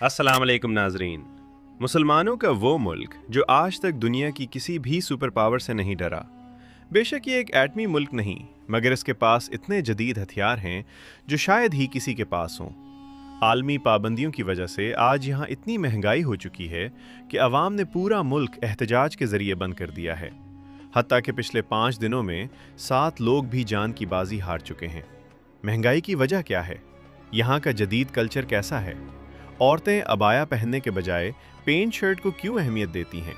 अस्सलाम वालेकुम नाजरीन। मुसलमानों का वो मुल्क जो आज तक दुनिया की किसी भी सुपर पावर से नहीं डरा। बेशक ये एक एटमी मुल्क नहीं, मगर इसके पास इतने जदीद हथियार हैं जो शायद ही किसी के पास हों। आलमी पाबंदियों की वजह से आज यहाँ इतनी महंगाई हो चुकी है कि अवाम ने पूरा मुल्क एहतजाज के ज़रिए बंद कर दिया है। हत्ता कि पिछले 5 दिनों में 7 लोग भी जान की बाजी हार चुके हैं। महंगाई की वजह क्या है? यहाँ का जदीद कल्चर कैसा है? औरतें अबाया पहनने के बजाय पेंट शर्ट को क्यों अहमियत देती हैं?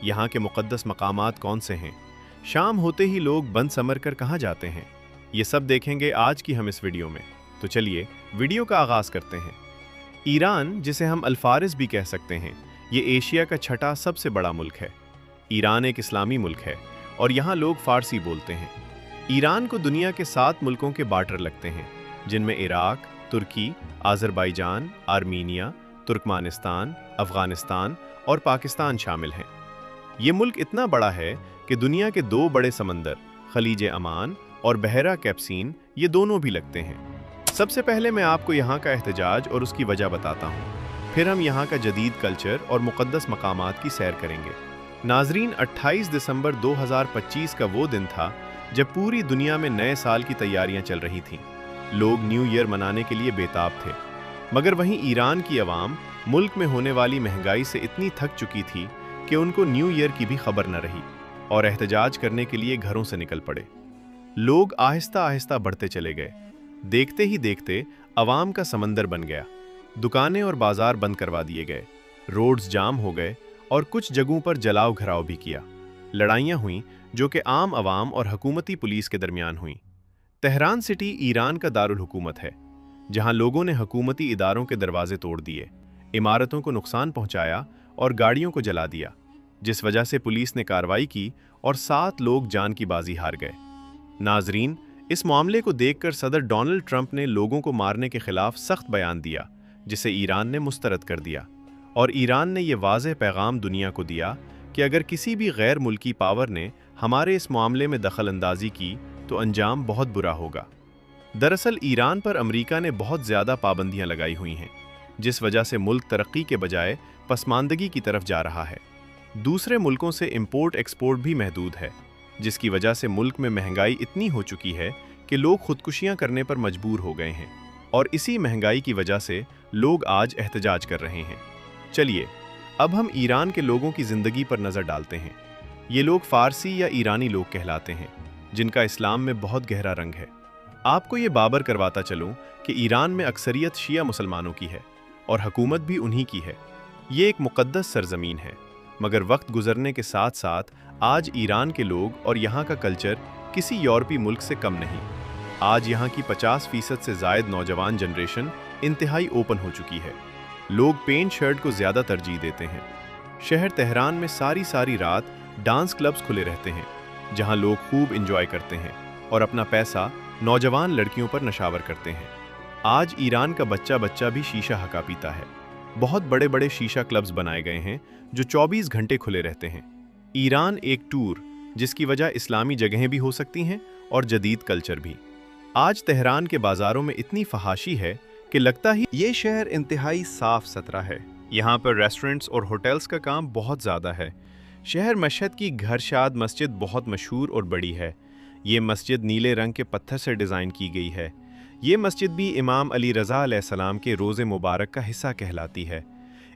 यहाँ के मुक़द्दस मकामात कौन से हैं? शाम होते ही लोग बंद समर कर कहाँ जाते हैं? ये सब देखेंगे आज की हम इस वीडियो में। तो चलिए वीडियो का आगाज़ करते हैं। ईरान, जिसे हम अल-फारिस भी कह सकते हैं, ये एशिया का छठा सबसे बड़ा मुल्क है। ईरान एक इस्लामी मुल्क है और यहाँ लोग फ़ारसी बोलते हैं। ईरान को दुनिया के 7 मुल्कों के बार्डर लगते हैं, जिनमें इराक, तुर्की, आज़रबाईजान, आर्मीनिया, तुर्कमानिस्तान, अफ़गानिस्तान और पाकिस्तान शामिल हैं। ये मुल्क इतना बड़ा है कि दुनिया के 2 बड़े समंदर खलीज अमान और बहरा कैप्सिन, ये दोनों भी लगते हैं। सबसे पहले मैं आपको यहाँ का एहतजाज और उसकी वजह बताता हूँ, फिर हम यहाँ का जदीद कल्चर और मुक़द्दस मकामात की सैर करेंगे। नाजरीन, 28 दिसंबर 2025 का वो दिन था जब पूरी दुनिया में नए साल की तैयारियां चल रही थीं। लोग न्यू ईयर मनाने के लिए बेताब थे, मगर वहीं ईरान की आवाम मुल्क में होने वाली महंगाई से इतनी थक चुकी थी कि उनको न्यू ईयर की भी खबर न रही और एहतजाज करने के लिए घरों से निकल पड़े। लोग आहिस्ता आहिस्ता बढ़ते चले गए। देखते ही देखते अवाम का समंदर बन गया। दुकानें और बाजार बंद करवा दिए गए, रोड्स जाम हो गए और कुछ जगहों पर जलाव घराव भी किया। लड़ाइयाँ हुईं जो कि आम आवाम और हुकूमती पुलिस के दरमियान हुईं। तेहरान सिटी ईरान का दारुल हुकूमत है, जहां लोगों ने हुकूमती इदारों के दरवाजे तोड़ दिए, इमारतों को नुकसान पहुंचाया और गाड़ियों को जला दिया, जिस वजह से पुलिस ने कार्रवाई की और 7 लोग जान की बाजी हार गए। नाजरीन, इस मामले को देखकर सदर डोनाल्ड ट्रंप ने लोगों को मारने के खिलाफ सख्त बयान दिया, जिसे ईरान ने मुस्तरद कर दिया। और ईरान ने यह वाज़ेह पैगाम दुनिया को दिया कि अगर किसी भी गैर मुल्की पावर ने हमारे इस मामले में दखल अंदाजी की तो अंजाम बहुत बुरा होगा। दरअसल ईरान पर अमेरिका ने बहुत ज़्यादा पाबंदियां लगाई हुई हैं, जिस वजह से मुल्क तरक्की के बजाय पसमानदगी की तरफ जा रहा है। दूसरे मुल्कों से इंपोर्ट एक्सपोर्ट भी महदूद है, जिसकी वजह से मुल्क में महंगाई इतनी हो चुकी है कि लोग खुदकुशियां करने पर मजबूर हो गए हैं और इसी महंगाई की वजह से लोग आज एहतजाज कर रहे हैं। चलिए अब हम ईरान के लोगों की ज़िंदगी पर नज़र डालते हैं। ये लोग फ़ारसी या ईरानी लोग कहलाते हैं, जिनका इस्लाम में बहुत गहरा रंग है। आपको ये बाबर करवाता चलूं कि ईरान में अक्सरियत शिया मुसलमानों की है और हुकूमत भी उन्हीं की है। ये एक मुक़द्दस सरजमीन है, मगर वक्त गुजरने के साथ साथ आज ईरान के लोग और यहाँ का कल्चर किसी यूरोपीय मुल्क से कम नहीं। आज यहाँ की 50% से ज़ायद नौजवान जनरेशन इंतहाई ओपन हो चुकी है। लोग पेंट शर्ट को ज़्यादा तरजीह देते हैं। शहर तेहरान में सारी रात डांस क्लब्स खुले रहते हैं, जहां लोग खूब इंजॉय करते हैं और अपना पैसा नौजवान लड़कियों पर नशावर करते हैं। आज ईरान का बच्चा बच्चा भी शीशा हका पीता है। बहुत बड़े बड़े शीशा क्लब्स बनाए गए हैं जो 24 घंटे खुले रहते हैं। ईरान एक टूर, जिसकी वजह इस्लामी जगहें भी हो सकती हैं और जदीद कल्चर भी। आज तेहरान के बाज़ारों में इतनी फहाशी है कि लगता ही ये शहर इंतहाई साफ सुथरा है। यहाँ पर रेस्टोरेंट्स और होटल्स का काम बहुत ज़्यादा है। शहर मशहद की घरशाद मस्जिद बहुत मशहूर और बड़ी है। ये मस्जिद नीले रंग के पत्थर से डिज़ाइन की गई है। ये मस्जिद भी इमाम अली रज़ा अलैहिस्सलाम के रोज़े मुबारक का हिस्सा कहलाती है।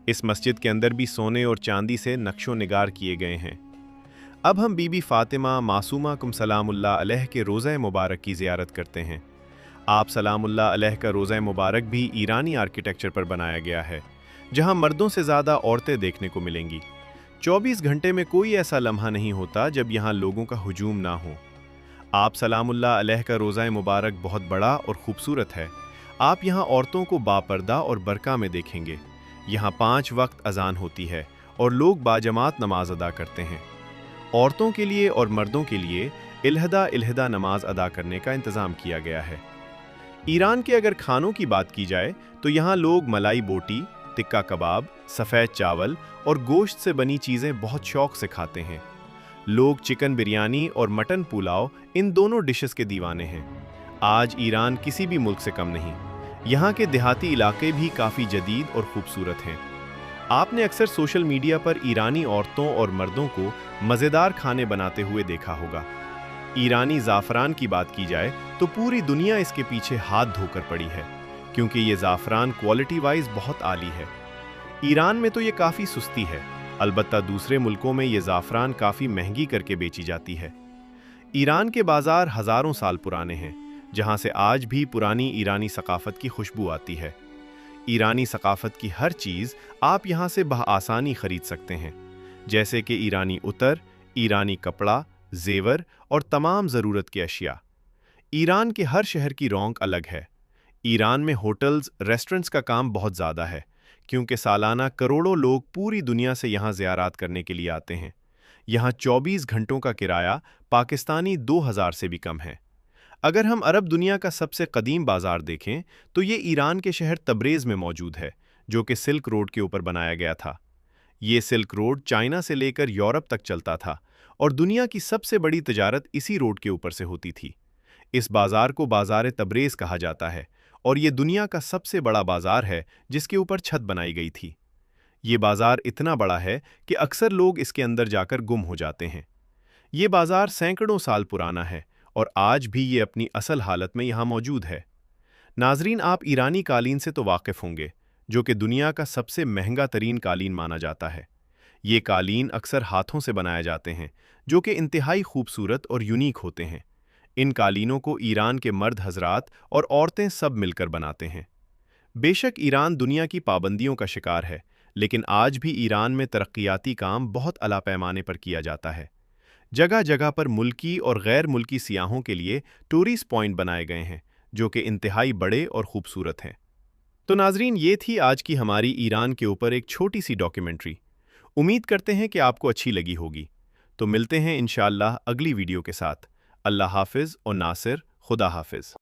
इस मस्जिद के अंदर भी सोने और चांदी से नक्शो निगार किए गए हैं। अब हम बीबी फ़ातिमा मासूमा कुम सलामुल्लाह अलैह के रोज़ा मुबारक की ज़ियारत करते हैं। आप सलामुल्लाह अलैह का रोज़ा मुबारक भी ईरानी आर्किटेक्चर पर बनाया गया है, जहाँ मर्दों से ज़्यादा औरतें देखने को मिलेंगी। 24 घंटे में कोई ऐसा लम्हा नहीं होता जब यहाँ लोगों का हुजूम ना हो। आप सलामुल्लाह अलैह का रोज़ा मुबारक बहुत बड़ा और ख़ूबसूरत है। आप यहाँ औरतों को बापर्दा और बरका में देखेंगे। यहाँ 5 वक्त अजान होती है और लोग बाजमात नमाज अदा करते हैं। औरतों के लिए और मर्दों के लिए इल्हदा नमाज अदा करने का इंतज़ाम किया गया है। ईरान के अगर खानों की बात की जाए तो यहाँ लोग मलाई बोटी, टिक्का कबाब, सफ़ेद चावल और गोश्त से बनी चीज़ें बहुत शौक़ से खाते हैं। लोग चिकन बिरयानी और मटन पुलाव, इन दोनों डिशेस के दीवाने हैं। आज ईरान किसी भी मुल्क से कम नहीं। यहाँ के देहाती इलाके भी काफ़ी जदीद और खूबसूरत हैं। आपने अक्सर सोशल मीडिया पर ईरानी औरतों और मर्दों को मज़ेदार खाने बनाते हुए देखा होगा। ईरानी ज़ाफ़रान की बात की जाए तो पूरी दुनिया इसके पीछे हाथ धोकर पड़ी है, क्योंकि ये ज़ाफ़रान क्वालिटी वाइज बहुत आली है। ईरान में तो ये काफ़ी सस्ती है, अलबत्ता दूसरे मुल्कों में ये ज़ाफ़रान काफ़ी महंगी करके बेची जाती है। ईरान के बाज़ार हज़ारों साल पुराने हैं, जहाँ से आज भी पुरानी ईरानी सकाफ़त की खुशबू आती है। ईरानी सकाफ़त की हर चीज़ आप यहाँ से बआसानी खरीद सकते हैं, जैसे कि ईरानी उतर, ईरानी कपड़ा, जेवर और तमाम ज़रूरत की अशिया। ईरान के हर शहर की रौनक अलग है। ईरान में होटल्स, रेस्टोरेंट्स का काम बहुत ज़्यादा है, क्योंकि सालाना करोड़ों लोग पूरी दुनिया से यहाँ ज़ियारत करने के लिए आते हैं। यहाँ 24 घंटों का किराया पाकिस्तानी 2000 से भी कम है। अगर हम अरब दुनिया का सबसे कदीम बाज़ार देखें तो ये ईरान के शहर तब्रेज़ में मौजूद है, जो कि सिल्क रोड के ऊपर बनाया गया था। ये सिल्क रोड चाइना से लेकर यूरोप तक चलता था और दुनिया की सबसे बड़ी तिजारत इसी रोड के ऊपर से होती थी। इस बाज़ार को बाज़ार तब्रेज़ कहा जाता है और ये दुनिया का सबसे बड़ा बाज़ार है जिसके ऊपर छत बनाई गई थी। ये बाज़ार इतना बड़ा है कि अक्सर लोग इसके अंदर जाकर गुम हो जाते हैं। ये बाज़ार सैकड़ों साल पुराना है और आज भी ये अपनी असल हालत में यहाँ मौजूद है। नाजरीन, आप ईरानी कालीन से तो वाकिफ़ होंगे, जो कि दुनिया का सबसे महंगा तरीन कालीन माना जाता है। ये कालीन अक्सर हाथों से बनाए जाते हैं, जो कि इंतहाई खूबसूरत और यूनिक होते हैं। इन कालीनों को ईरान के मर्द हजरात और औरतें सब मिलकर बनाते हैं। बेशक ईरान दुनिया की पाबंदियों का शिकार है, लेकिन आज भी ईरान में तरक्याती काम बहुत आला पैमाने पर किया जाता है। जगह जगह पर मुल्की और गैर मुल्की सियाहों के लिए टूरिस्ट पॉइंट बनाए गए हैं, जो कि इंतहाई बड़े और खूबसूरत हैं। तो नाजरीन, ये थी आज की हमारी ईरान के ऊपर एक छोटी सी डॉक्यूमेंट्री। उम्मीद करते हैं कि आपको अच्छी लगी होगी। तो मिलते हैं इंशाअल्लाह अगली वीडियो के साथ। अल्लाह हाफिज़ और नासिर, खुदा हाफिज़।